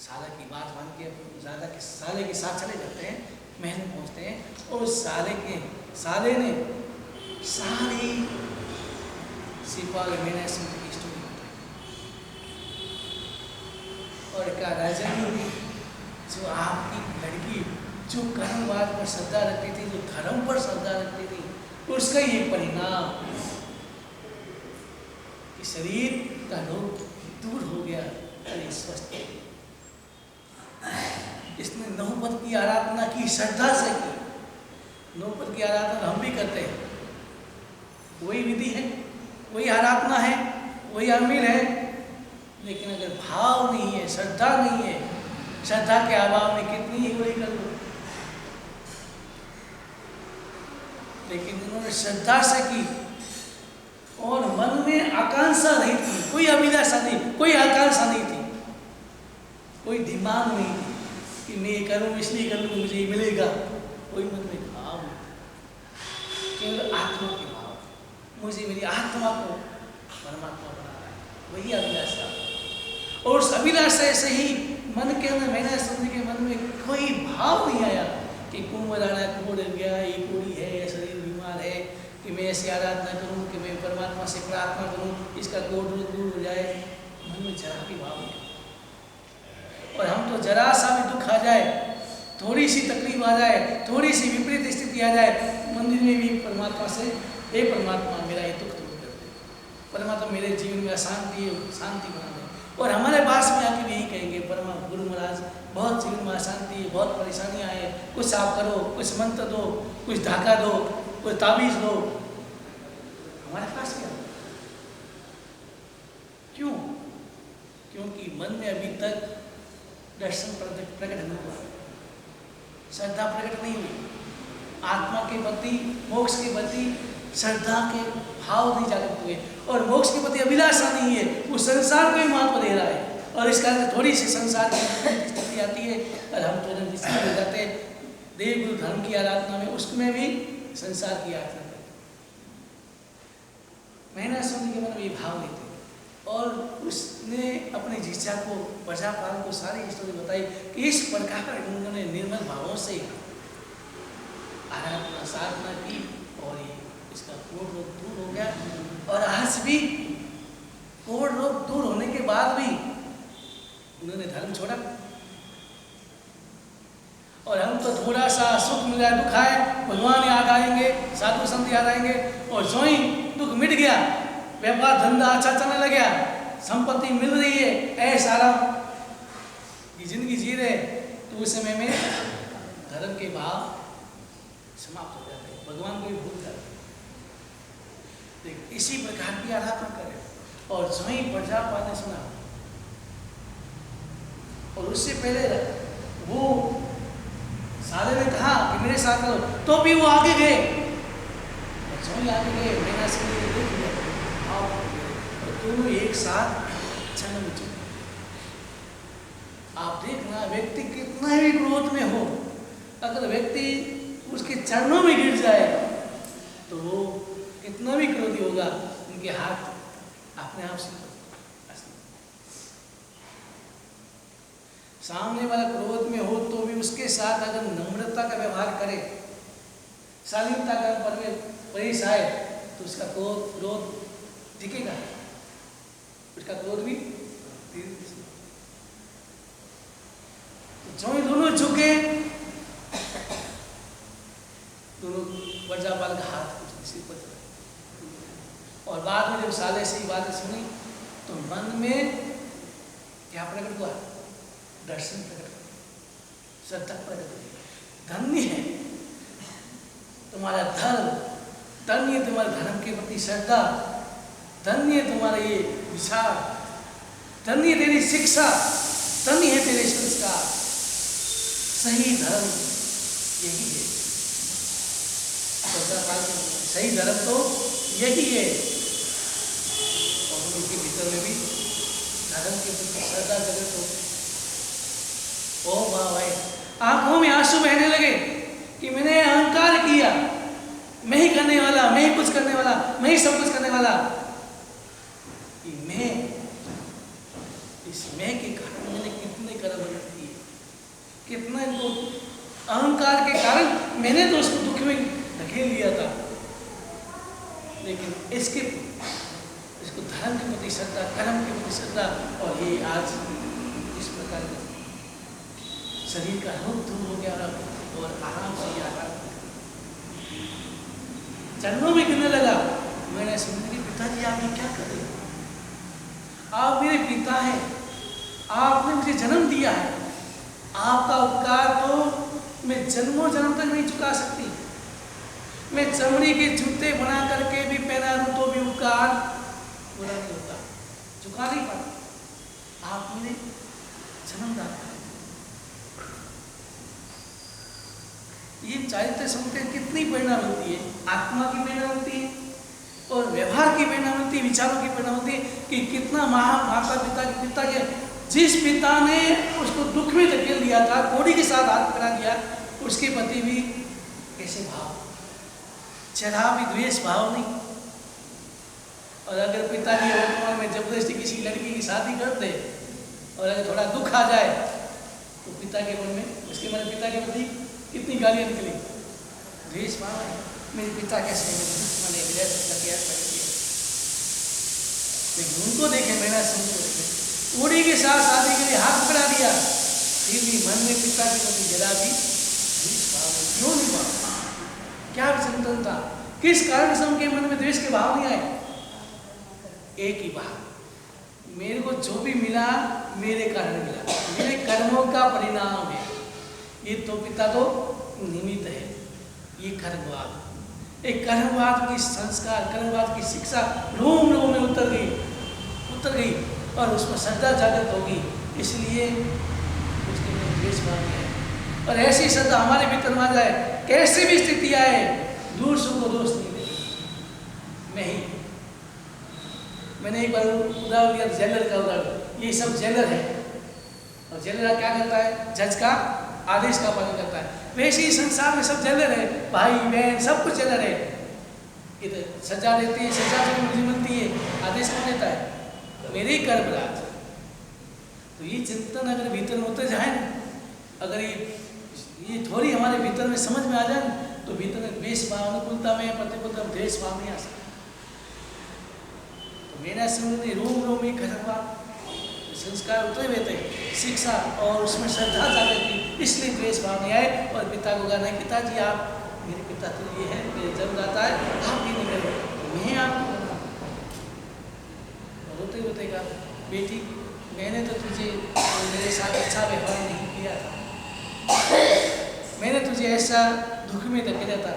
साला की बात मान के राजा के साले के साथ चले जाते हैं, महल में पहुंचते हैं और साले ने सारी सिपाल मैंने सिंह की स्टोरी बताई और कहा, राजा जो आपकी लड़की जो कर्मवाद पर श्रद्धा रखती थी, जो धर्म पर श्रद्धा रखती थी, उसका ये परिणाम कि शरीर का रोग दूर हो गया, शरीर स्वस्थ हो गया। इसने नौपद की आराधना की, श्रद्धा से की। नौपद की आराधना हम भी करते हैं, वही विधि है, वही आराधना है, वही अमीर है, लेकिन अगर भाव नहीं है, श्रद्धा नहीं है, श्रद्धा के अभाव में कितनी ही वही कर लो। लेकिन उन्होंने श्रद्धा से की और मन में आकांक्षा नहीं थी, कोई अभिलाषा नहीं, कोई आकांक्षा नहीं थी, कोई डिमांड नहीं थी कि मैं ये करूँ इसलिए करूँ मुझे ये मिलेगा। कोई मन में भाव नहीं, केवल आत्मा के भाव, मुझे मेरी आत्मा को परमात्मा बनाना है, वही अभिलाषा। और उस अभिलाषा से ही मन के अंदर मैंने समझ के मन में कोई भाव नहीं आया कि कुंभ राणा कोड़ गया, ये कोड़ी है, या शरीर बीमार है, कि मैं ऐसी आराधना करूं, कि मैं परमात्मा से प्रार्थना करूं, इसका कोड़ दूर हो जाए। मन में जरा भी भाव नहीं। और हम तो जरा सा भी दुख आ जाए, थोड़ी सी तकलीफ आ जाए, थोड़ी सी विपरीत स्थिति आ जाए, मंदिर में भी परमात्मा से, हे परमात्मा मेरा ये दुख दूर कर दे, परमात्मा मेरे जीवन में शांति बना दे। और हमारे पास में आके यही कहेंगे, परमात्मा गुरु महाराज बहुत जीवन में अशांति, बहुत परेशानियाँ आए, कुछ आप करो, कुछ मंत्र दो, कुछ धागा दो, कुछ ताबीज दो। हमारे पास क्या? क्यों? क्योंकि मन में अभी तक दर्शन प्रकट नहीं हुआ, श्रद्धा प्रकट नहीं हुई, आत्मा के प्रति, मोक्ष के प्रति श्रद्धा के भाव नहीं जागृत हुए और मोक्ष के प्रति अभिलाषा नहीं है, वो संसार को ही महत्व दे रहा है। और इस कारण से थोड़ी सी संसार की स्थिति आती है और हम तुरंत इसमें हो जाते हैं देव गुरु धर्म की आराधना में, उसमें भी संसार की आराधना करते। मैंने सुन के मन में भाव लेते और उसने अपने जीजा को, प्रजापाल को सारी स्टोरी बताई कि इस प्रकार उन्होंने निर्मल भावों से आराधना साधना की और इसका कोढ़ रोग दूर हो गया। और आज भी कोढ़ रोग दूर होने के बाद भी उन्होंने धर्म छोड़ा, तो थोड़ा सा सुख मिल जाए, दुख आए, भगवान याद आएंगे, साधु संत याद आएंगे, और जो ही दुख मिट गया, व्यापार धंधा अच्छा चलने लग गया, संपत्ति मिल रही है, ऐसा आराम की जिंदगी जी रहे, तो उस समय में धर्म के भाव समाप्त हो जाते हैं, भगवान को भी भूल जाते हैं। इसी प्रकार की आराधना करें। और जो ही प्रजापाल ने सुना, और उससे पहले वो साले ने कहा कि मेरे साथ करो, तो भी वो आगे गए, और जो ही आगे गए मैंने से देख लिया और दोनों एक साथ जन्म में चले। आप देखना, व्यक्ति कितना भी क्रोध में हो, अगर व्यक्ति उसके चरणों में गिर जाए तो वो कितना भी क्रोधी होगा, उनके हाथ अपने आप से सामने वाला क्रोध में हो तो भी उसके साथ अगर नम्रता का व्यवहार करे, शालीनता का परिवेश आए, तो उसका क्रोध दिखेगा, उसका क्रोध भी तो जो ही दोनों झुके, दोनों वज्रपाल का हाथ सिर पर चला। और बाद में जब साले से ही बातें सुनी तो मन में क्या प्रकट हुआ? दर्शन प्रकट, श्रद्धा प्रकट हुई। धन्य है तुम्हारा धर्म, धन्य है तुम्हारे धर्म के प्रति श्रद्धा, धन्य है तुम्हारा ये विचार, धन्य है तेरी शिक्षा, धन्य है तेरे संस्कार। सही धर्म यही है, सही धर्म तो यही है। और उनके भीतर में भी धर्म के प्रति श्रद्धा जगत हो। ओ वाह भाई, आंखों में आंसू बहने लगे कि मैंने अहंकार किया, मैं ही करने वाला, मैं ही कुछ करने वाला, मैं ही सब कुछ करने वाला। मैं, इस मैं के कारण मैंने कितने कर्म किए, कितना इनको अहंकार के कारण मैंने तो उसको दुख में धकेल लिया था। लेकिन इसको धर्म के प्रति श्रद्धा, कर्म के प्रति श्रद्धा, और ये आज इस प्रकार का शरीर का रोग दूर हो गया और आराम से आराम चरणों में गिरने लगा। मैंने सुना कि पिताजी आप ये क्या कर रहे हो? आप मेरे पिता हैं, आपने मुझे जन्म दिया है, आपका उपकार तो मैं जन्मों जन्म तक नहीं चुका सकती। मैं चमड़ी के जूते बना करके भी पहना दूं तो भी उपकार पूरा नहीं होता, चुका नहीं पाता। आप मेरे जन्मदाता हैं। ये चारित्र सुनते कितनी प्रेरणा मिलती है, आत्मा की प्रेरणा मिलती है और व्यवहार की प्रेरणा मिलती है, विचारों की प्रेरणा मिलती है कि कितना माता पिता के जिस पिता ने उसको दुख में धकेल दिया था, कोड़ी के साथ हाथ पकड़ा दिया, उसके प्रति भी कैसे भाव, चढ़ा भी द्वेष भाव नहीं। और अगर पिताजी वर्तमान में जबरदस्ती किसी लड़की की शादी कर दे और अगर थोड़ा दुख आ जाए तो पिता के मन में, उसके मन में पिता के प्रति कितनी गालियाँ निकली, द्वेष भाव है। मेरे पिता कैसे मैंने लेकिन उनको देखे, मेरा समझ को देखे, कोड़ी के साथ शादी के लिए हाथ पकड़ा दिया, फिर भी मन में पिता के प्रति जरा भी द्वेष भाव क्यों नहीं हुआ? क्या चिंतन था? किस कारण से उनके मन में द्वेष के भाव नहीं आए? एक ही बात, मेरे को जो भी मिला मेरे कारण मिला, मेरे कर्मों का परिणाम है। ये तो पिता तो निमित्त है। ये कर्मवाद, एक कर्मवाद की संस्कार, कर्मवाद की शिक्षा रोम रोम में उतर गई और उसमें श्रद्धा जागृत होगी, इसलिए उसके लिए द्वेष भाव है। और ऐसी श्रद्धा हमारे भीतर आ जाए, कैसे भी स्थिति आए, दूसरों को दोष नहीं देगी। मैंने एक बार उदाहरण दिया जेलर का उदाहरण, ये सब जेलर है और जेलर क्या करता है? जज का आदेश का पालन करता है। वैसे ही संसार में सब जेलर है, भाई बहन सब कुछ जेलर है। इधर सजा देती है, सजा जो मुझे मिलती है, आदेश कौन देता है? मेरे ही कर्मराज। तो ये चिंतन अगर भीतर में उतर जाए, अगर ये थोड़ी हमारे भीतर में समझ में आ जाए, तो भीतर में द्वेष भाव, अनुकूलता में प्रतिकूलता में द्वेष भाव नहीं आ सकता। तो मेरा समझ रोम रोम ही कर्मवाद संस्कार उतरे हुए थे, शिक्षा और उसमें श्रद्धा जागृति इसलिए द्वेष भाव नहीं आए। और पिता को कहा नहीं पिताजी आप मेरे पिता तो ये है, मेरे जन्मदाता है, आप ये नहीं करें, मैं आपको करना। रोते रोते कहा बेटी मैंने तो तुझे मेरे साथ अच्छा व्यवहार नहीं किया था, मैंने तुझे ऐसा दुख में धकेला था।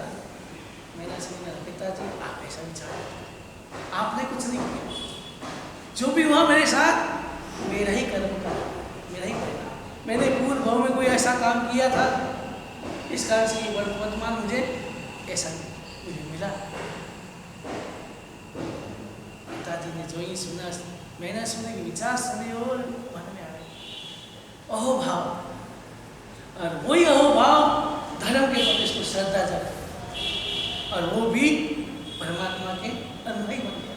मैंने समझा पिताजी आप ऐसा विचार, आपने कुछ नहीं किया, जो भी हुआ मेरे साथ मेरा ही कर्म का, मेरा ही परिणाम। मैंने पूर्व भाव में कोई ऐसा काम किया था, इस कारण से ये वर्तमान मुझे ऐसा मुझे मिला। पिताजी ने जो ही सुना, मैंने सुने कि विचार सुने और मन में आए अहोभाव, और वही अहोभाव धर्म के प्रति इसको श्रद्धा जगा, और वो भी परमात्मा के अनुयायी बन गया,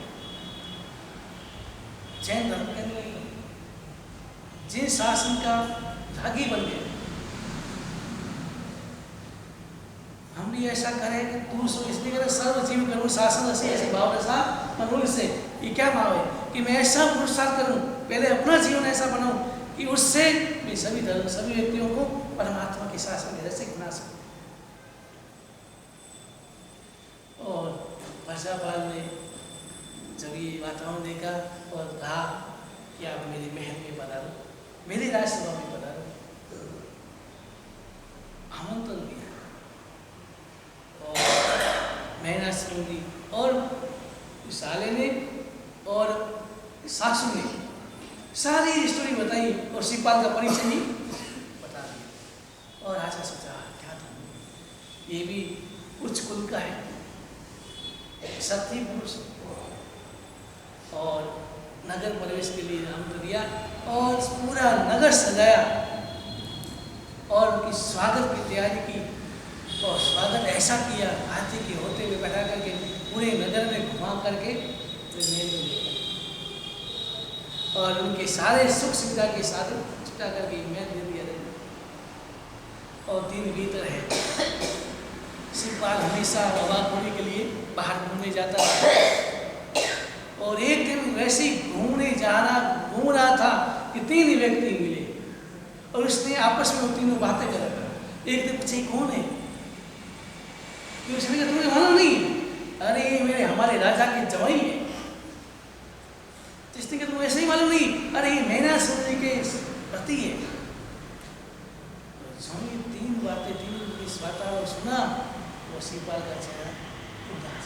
जैन धर्म के अनुयायी बन गया, जिन शासन का भागी बन गया। हम भी ऐसा करें कि तू सो इसलिए करें सर्व जीव करूँ शासन ऐसे ऐसे भाव रसा मनोल से। ये क्या भाव है कि मैं ऐसा पुरुषार्थ करूँ, पहले अपना जीवन ऐसा बनाऊं कि उससे मैं सभी धर्म सभी व्यक्तियों को परमात्मा के शासन के से बना सकूं। और प्रजापाल ने जब ये वातावरण देखा और कहा कि आप मेरे महल में पधारो, मेरे राजसभा में पधारो, आमंत्रण दिया। और मैना सुनी और साले ने और सासू ने सारी स्टोरी बताई और शिवपाल का परिचय भी बता दिया। और राजा सोचा क्या था, ये भी उच्च कुल का है, सत्य पुरुष, और नगर प्रवेश के लिए आमंत्रण दिया और पूरा नगर सजाया और उनकी स्वागत की तैयारी की। और स्वागत ऐसा किया हाथी के होते हुए बैठा करके पूरे नगर में घुमा करके और उनके सारे सुख सुविधा के साथ छुटा करके मैं दे दिया। और दिन बीत रहे, शिवपाल हमेशा अवाक होने के लिए बाहर घूमने जाता था। और एक दिन वैसे ही घूम रहा था कि 3 व्यक्ति मिले और उसने आपस में वो तीनों बातें कर। एक दिन पूछे कौन है, उसने कहा तुम्हें मालूम नहीं? अरे मेरे हमारे राजा के जवाई है। जिसने कहा तुम्हें ऐसे ही मालूम नहीं? अरे ये मैना सूर्य के पति है। स्वामी 3 बातें, 3 इस वातावरण सुना, वो शिवपाल का चेहरा उदास।